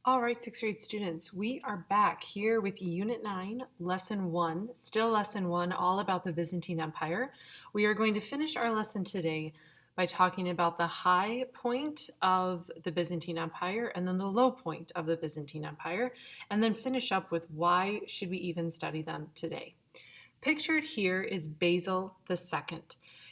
All right, sixth grade students, we are back here with Unit 9, Lesson 1, still Lesson 1, all about the Byzantine Empire. We are going to finish our lesson today by talking about the high point of the Byzantine Empire and then the low point of the Byzantine Empire, and then finish up with why should we even study them today. Pictured here is Basil II.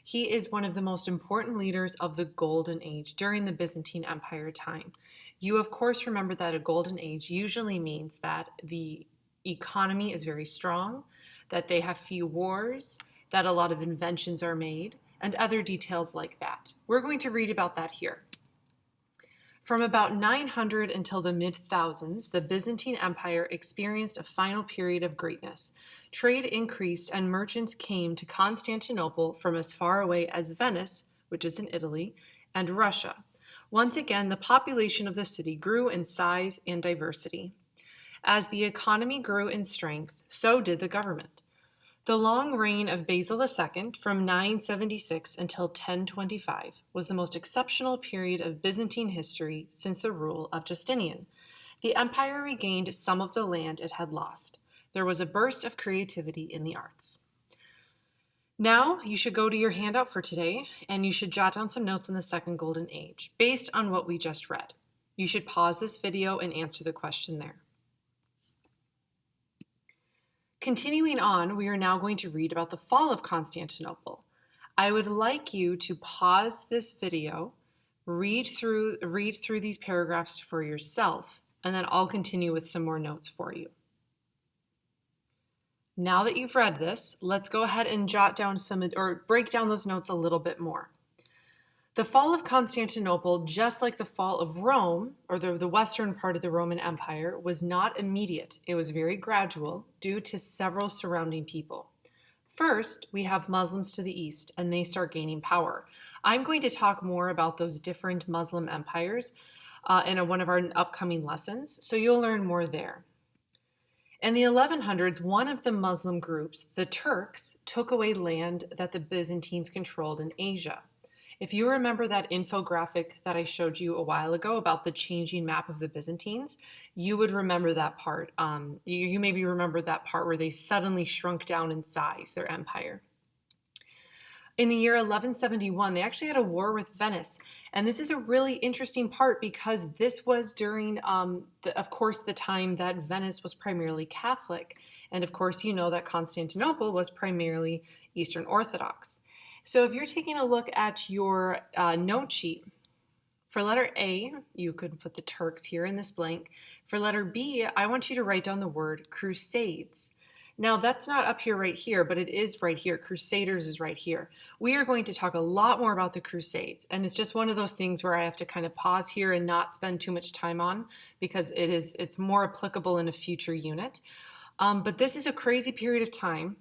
He is one of the most important leaders of the Golden Age during the Byzantine Empire time. You, of course, remember that a Golden Age usually means that the economy is very strong, that they have few wars, that a lot of inventions are made, and other details like that. We're going to read about that here. From about 900 until the mid-thousands, the Byzantine Empire experienced a final period of greatness. Trade increased and merchants came to Constantinople from as far away as Venice, which is in Italy, and Russia. Once again, the population of the city grew in size and diversity. As the economy grew in strength, so did the government. The long reign of Basil II from 976 until 1025 was the most exceptional period of Byzantine history since the rule of Justinian. The empire regained some of the land it had lost. There was a burst of creativity in the arts. Now, you should go to your handout for today and you should jot down some notes on the Second Golden Age based on what we just read. You should pause this video and answer the question there. Continuing on, we are now going to read about the fall of Constantinople. I would like you to pause this video, read through these paragraphs for yourself, and then I'll continue with some more notes for you. Now that you've read this, let's go ahead and jot down break down those notes a little bit more. The fall of Constantinople, just like the fall of Rome, or the western part of the Roman Empire, was not immediate. It was very gradual due to several surrounding people. First, we have Muslims to the east, and they start gaining power. I'm going to talk more about those different Muslim empires in one of our upcoming lessons, so you'll learn more there. In the 1100s, one of the Muslim groups, the Turks, took away land that the Byzantines controlled in Asia. If you remember that infographic that I showed you a while ago about the changing map of the Byzantines, you would remember that part. You maybe remember that part where they suddenly shrunk down in size, their empire. In the year 1171, they actually had a war with Venice. And this is a really interesting part because this was during, of course, the time that Venice was primarily Catholic. And of course, you know that Constantinople was primarily Eastern Orthodox. So if you're taking a look at your note sheet, for letter A, you could put the Turks here in this blank. For letter B, I want you to write down the word crusades. Now that's not up here right here, but it is right here. Crusaders is right here. We are going to talk a lot more about the Crusades, and it's just one of those things where I have to kind of pause here and not spend too much time on because it's more applicable in a future unit. But this is a crazy period of time.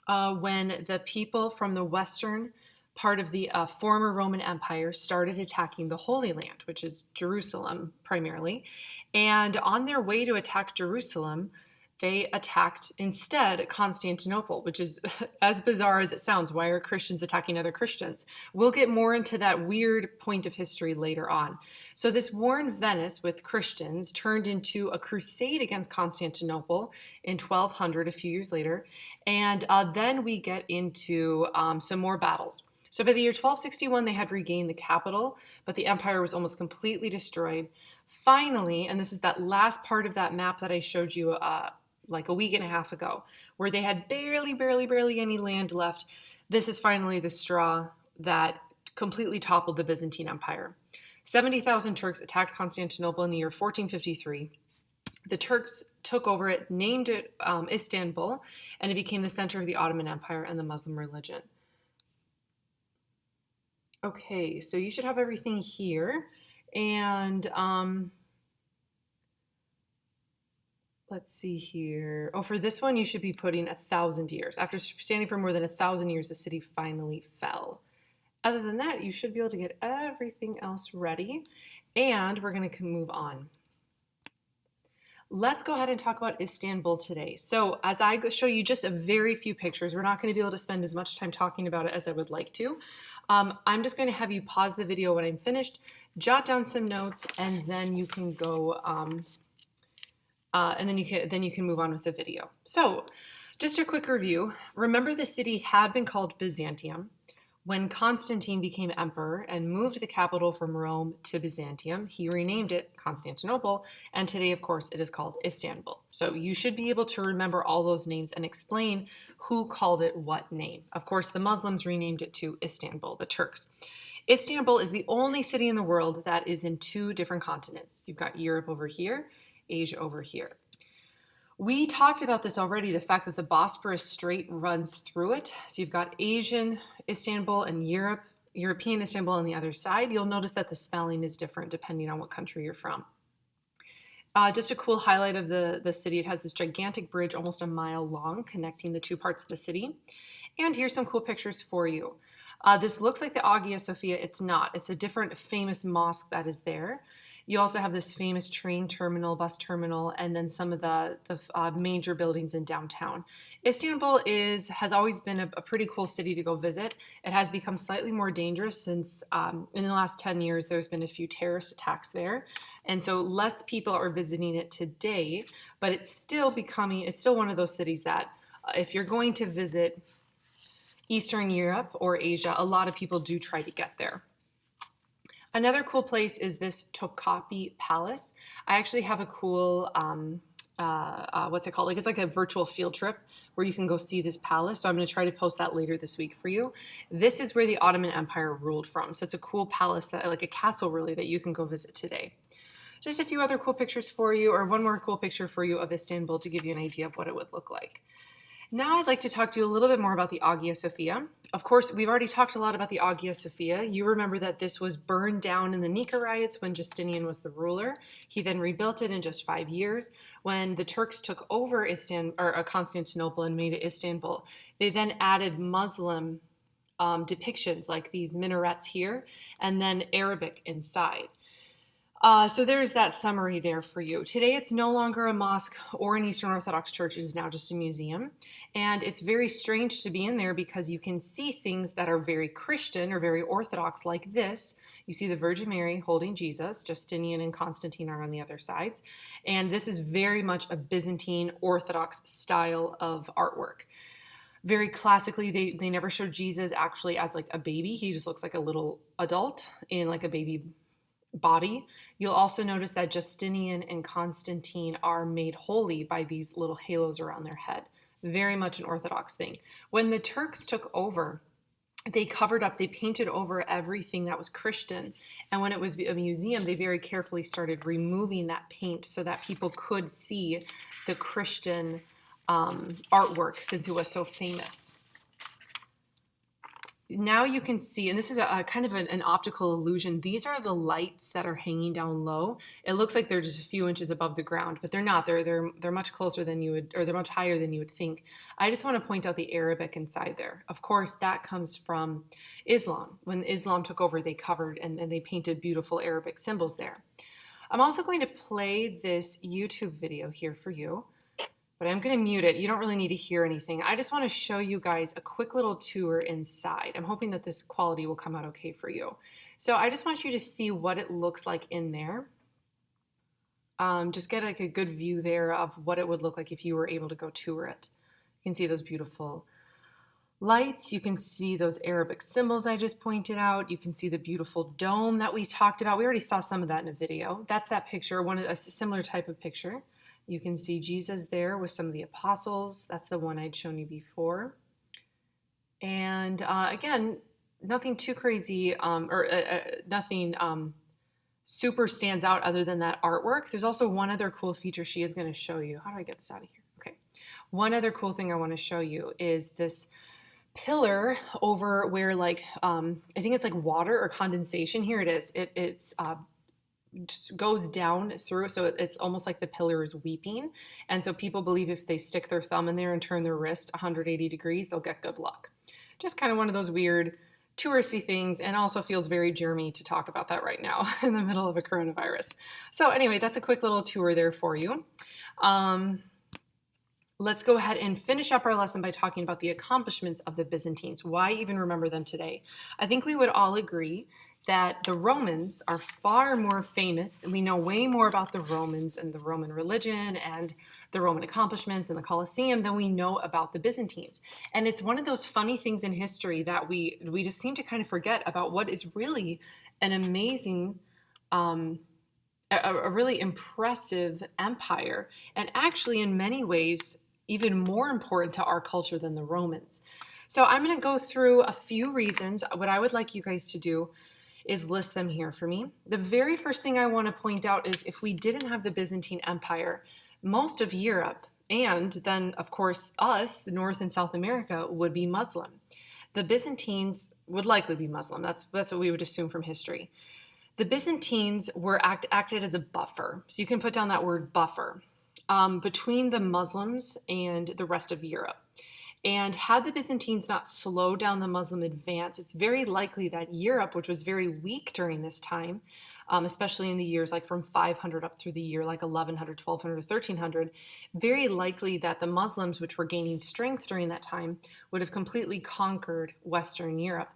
When the people from the western part of the former Roman Empire started attacking the Holy Land, which is Jerusalem primarily. And on their way to attack Jerusalem, they attacked instead Constantinople, which is as bizarre as it sounds. Why are Christians attacking other Christians? We'll get more into that weird point of history later on. So this war in Venice with Christians turned into a crusade against Constantinople in 1200, a few years later. And then we get into some more battles. So by the year 1261, they had regained the capital, but the empire was almost completely destroyed. Finally, and this is that last part of that map that I showed you like a week and a half ago, where they had barely any land left. This is finally the straw that completely toppled the Byzantine Empire. 70,000 Turks attacked Constantinople in the year 1453. The Turks took over it, named it Istanbul, and it became the center of the Ottoman Empire and the Muslim religion. Okay, so you should have everything here. And let's see here. Oh, for this one, you should be putting 1,000 years. After standing for more than 1,000 years, the city finally fell. Other than that, you should be able to get everything else ready. And we're going to move on. Let's go ahead and talk about Istanbul today. So, as I show you just a very few pictures, we're not going to be able to spend as much time talking about it as I would like to. I'm just going to have you pause the video when I'm finished, jot down some notes, and then you can go, and then you can move on with the video. So, just a quick review. Remember, the city had been called Byzantium. When Constantine became emperor and moved the capital from Rome to Byzantium, he renamed it Constantinople, and today, of course, it is called Istanbul. So you should be able to remember all those names and explain who called it what name. Of course, the Muslims renamed it to Istanbul, the Turks. Istanbul is the only city in the world that is in two different continents. You've got Europe over here, Asia over here. We talked about this already, the fact that the Bosporus Strait runs through it. So you've got Asian Istanbul and European Istanbul on the other side. You'll notice that the spelling is different depending on what country you're from. Just a cool highlight of the city. It has this gigantic bridge almost a mile long connecting the two parts of the city. And here's some cool pictures for you. This looks like the Hagia Sophia. It's not. It's a different famous mosque that is there. You also have this famous train terminal, bus terminal, and then some of the major buildings in downtown. Istanbul has always been a pretty cool city to go visit. It has become slightly more dangerous since in the last 10 years there's been a few terrorist attacks there. And so less people are visiting it today, but it's still one of those cities that if you're going to visit Eastern Europe or Asia, a lot of people do try to get there. Another cool place is this Topkapi Palace. I actually have a cool, what's it called? Like, it's like a virtual field trip where you can go see this palace. So I'm going to try to post that later this week for you. This is where the Ottoman Empire ruled from. So it's a cool palace, like a castle really, that you can go visit today. Just a few other cool pictures for you, or one more cool picture for you of Istanbul to give you an idea of what it would look like. Now I'd like to talk to you a little bit more about the Hagia Sophia. Of course, we've already talked a lot about the Hagia Sophia. You remember that this was burned down in the Nika riots when Justinian was the ruler. He then rebuilt it in just 5 years. When the Turks took over Constantinople and made it Istanbul, they then added Muslim depictions like these minarets here and then Arabic inside. So there's that summary there for you. Today, it's no longer a mosque or an Eastern Orthodox church. It is now just a museum. And it's very strange to be in there because you can see things that are very Christian or very Orthodox like this. You see the Virgin Mary holding Jesus. Justinian and Constantine are on the other sides. And this is very much a Byzantine Orthodox style of artwork. Very classically, they never show Jesus actually as like a baby. He just looks like a little adult in like a baby body. You'll also notice that Justinian and Constantine are made holy by these little halos around their head. Very much an Orthodox thing. When the Turks took over, they painted over everything that was Christian. And when it was a museum, they very carefully started removing that paint so that people could see the Christian artwork since it was so famous. Now you can see, and this is a kind of an optical illusion. These are the lights that are hanging down low. It looks like they're just a few inches above the ground, but they're not. They're much closer than you would, or they're much higher than you would think. I just want to point out the Arabic inside there. Of course, that comes from Islam. When Islam took over, they covered and they painted beautiful Arabic symbols there. I'm also going to play this YouTube video here for you. But I'm going to mute it. You don't really need to hear anything. I just want to show you guys a quick little tour inside. I'm hoping that this quality will come out okay for you. So I just want you to see what it looks like in there. Just get like a good view there of what it would look like if you were able to go tour it. You can see those beautiful lights. You can see those Arabic symbols I just pointed out. You can see the beautiful dome that we talked about. We already saw some of that in a video. That's that picture, a similar type of picture. You can see Jesus there with some of the apostles. That's the one I'd shown you before. And again, nothing too crazy nothing super stands out other than that artwork. There's also one other cool feature she is going to show you. How do I get this out of here? Okay. One other cool thing I want to show you is this pillar over where I think it's like water or condensation. Here it is. It's goes down through, so it's almost like the pillar is weeping, and so people believe if they stick their thumb in there and turn their wrist 180 degrees, they'll get good luck. Just kind of one of those weird touristy things, and also feels very germy to talk about that right now in the middle of a coronavirus. So anyway, that's a quick little tour there for you. Let's go ahead and finish up our lesson by talking about the accomplishments of the Byzantines. Why even remember them today? I think we would all agree that the Romans are far more famous. We know way more about the Romans and the Roman religion and the Roman accomplishments and the Colosseum than we know about the Byzantines. And it's one of those funny things in history that we just seem to kind of forget about what is really an amazing a really impressive empire, and actually in many ways even more important to our culture than the Romans. So I'm going to go through a few reasons. What I would like you guys to do is list them here for me. The very first thing I want to point out is if we didn't have the Byzantine Empire, most of Europe, and then of course us, North and South America, would be Muslim. The Byzantines would likely be Muslim. That's what we would assume from history. The Byzantines were acted as a buffer. So you can put down that word buffer between the Muslims and the rest of Europe. And had the Byzantines not slowed down the Muslim advance, it's very likely that Europe, which was very weak during this time, especially in the years like from 500 up through the year like 1100, 1200, 1300, very likely that the Muslims, which were gaining strength during that time, would have completely conquered Western Europe.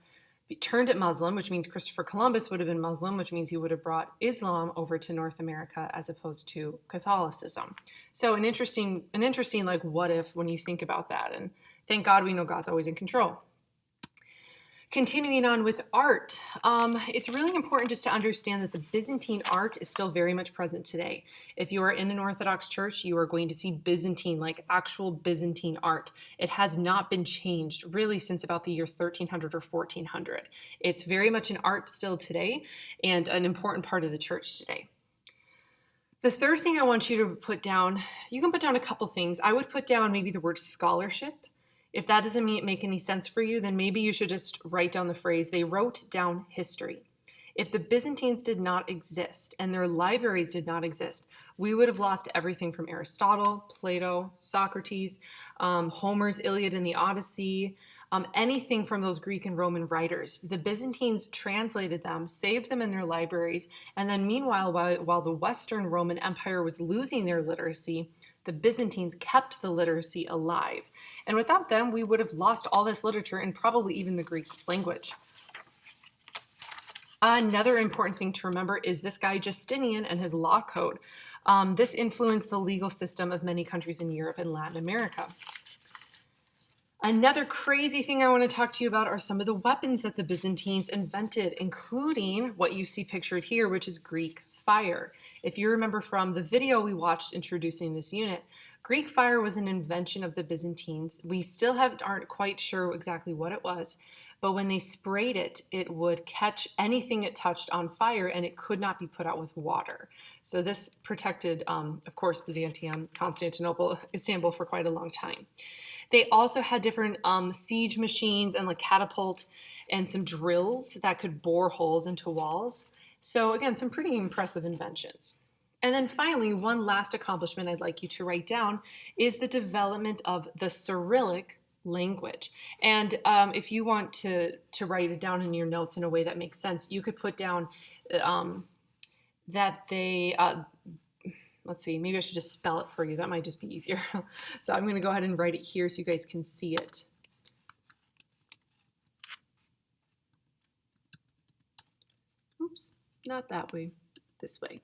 Turned it Muslim, which means Christopher Columbus would have been Muslim, which means he would have brought Islam over to North America as opposed to Catholicism. So an interesting like what if when you think about that. And thank God we know God's always in control. Continuing on with art, it's really important just to understand that the Byzantine art is still very much present today. If you are in an Orthodox church, you are going to see Byzantine, like actual Byzantine art. It has not been changed really since about the year 1300 or 1400. It's very much an art still today and an important part of the church today. The third thing I want you to put down, you can put down a couple things. I would put down maybe the word scholarship. If that doesn't make any sense for you, then maybe you should just write down the phrase, they wrote down history. If the Byzantines did not exist and their libraries did not exist, we would have lost everything from Aristotle, Plato, Socrates, Homer's Iliad and the Odyssey, anything from those Greek and Roman writers. The Byzantines translated them, saved them in their libraries, and then meanwhile, while the Western Roman Empire was losing their literacy, the Byzantines kept the literacy alive. And without them, we would have lost all this literature and probably even the Greek language. Another important thing to remember is this guy Justinian and his law code. This influenced the legal system of many countries in Europe and Latin America. Another crazy thing I want to talk to you about are some of the weapons that the Byzantines invented, including what you see pictured here, which is Greek fire. If you remember from the video we watched introducing this unit, Greek fire was an invention of the Byzantines. We still aren't quite sure exactly what it was, but when they sprayed it, it would catch anything it touched on fire and it could not be put out with water. So this protected, of course, Byzantium, Constantinople, Istanbul for quite a long time. They also had different siege machines and like catapult and some drills that could bore holes into walls. So again, some pretty impressive inventions. And then finally, one last accomplishment I'd like you to write down is the development of the Cyrillic language. And if you want to write it down in your notes in a way that makes sense, you could put down that they, let's see, maybe I should just spell it for you. That might just be easier. So I'm going to go ahead and write it here so you guys can see it. Oops, not that way, this way.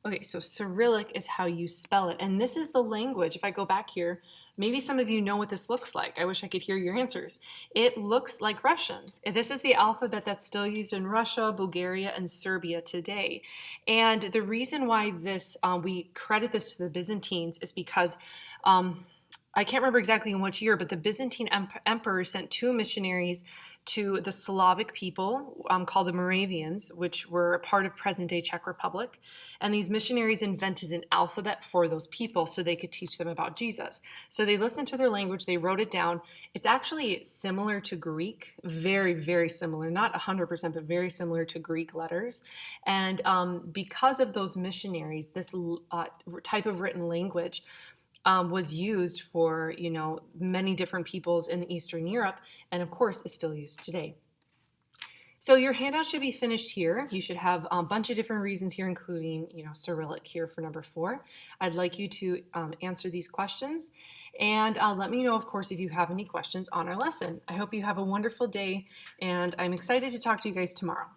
Okay, so Cyrillic is how you spell it. And this is the language. If I go back here, maybe some of you know what this looks like. I wish I could hear your answers. It looks like Russian. This is the alphabet that's still used in Russia, Bulgaria, and Serbia today. And the reason why this we credit this to the Byzantines is because I can't remember exactly in which year, but the Byzantine emperor sent 2 missionaries to the Slavic people called the Moravians, which were a part of present-day Czech Republic. And these missionaries invented an alphabet for those people so they could teach them about Jesus. So they listened to their language, they wrote it down. It's actually similar to Greek, very, very similar, not 100%, but very similar to Greek letters. And because of those missionaries, this type of written language was used for, many different peoples in Eastern Europe, and of course is still used today. So your handout should be finished here. You should have a bunch of different reasons here, including, Cyrillic here for number 4. I'd like you to answer these questions, and let me know, of course, if you have any questions on our lesson. I hope you have a wonderful day, and I'm excited to talk to you guys tomorrow.